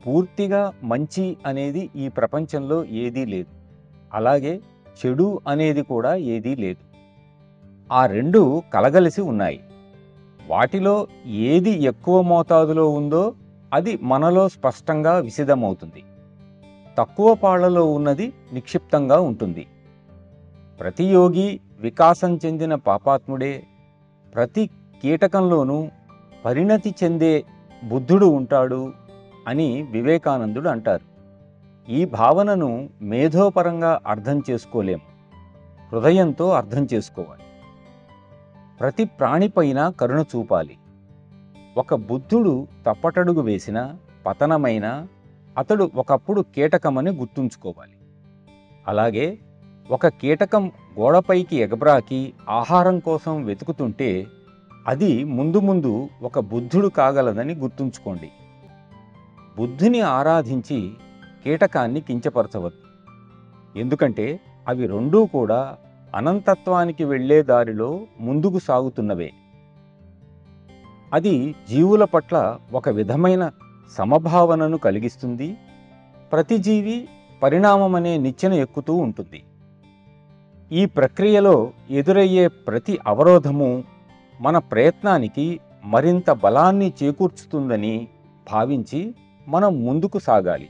పూర్తిగా మంచి అనేది ఈ ప్రపంచంలో ఏదీ లేదు. అలాగే చెడు అనేది కూడా ఏదీ లేదు. ఆ రెండు కలగలిసి ఉన్నాయి. వాటిలో ఏది ఎక్కువ మోతాదులో ఉందో అది మనలో స్పష్టంగా విశదమవుతుంది. తక్కువ పాళ్లలో ఉన్నది నిక్షిప్తంగా ఉంటుంది. ప్రతి యోగి వికాసం చెందిన పాపాత్ముడే. ప్రతి కీటకంలోనూ పరిణతి చెందే బుద్ధుడు ఉంటాడు అని వివేకానందుడు అంటారు. ఈ భావనను మేధోపరంగా అర్థం చేసుకోలేం, హృదయంతో అర్థం చేసుకోవాలి. ప్రతి ప్రాణిపైన కరుణ చూపాలి. ఒక బుద్ధుడు తప్పటడుగు వేసినా, పతనమైనా అతడు ఒకప్పుడు కీటకమని గుర్తుంచుకోవాలి. అలాగే ఒక కీటకం గోడపైకి ఎగబ్రాకి ఆహారం కోసం వెతుకుతుంటే అది ముందు ముందు ఒక బుద్ధుడు కాగలదని గుర్తుంచుకోండి. బుద్ధుని ఆరాధించి కీటకాన్ని కించపరచవద్దు. ఎందుకంటే అవి రెండూ కూడా అనంతత్వానికి వెళ్లే దారిలో ముందుకు సాగుతున్నవే. అది జీవుల పట్ల ఒక విధమైన సమభావనను కలిగిస్తుంది. ప్రతి జీవి పరిణామమనే నిచ్చెన ఎక్కుతూ ఉంటుంది. ఈ ప్రక్రియలో ఎదురయ్యే ప్రతి అవరోధము మన ప్రయత్నానికి మరింత బలాన్ని చేకూర్చుతుందని భావించి మనం ముందుకు సాగాలి.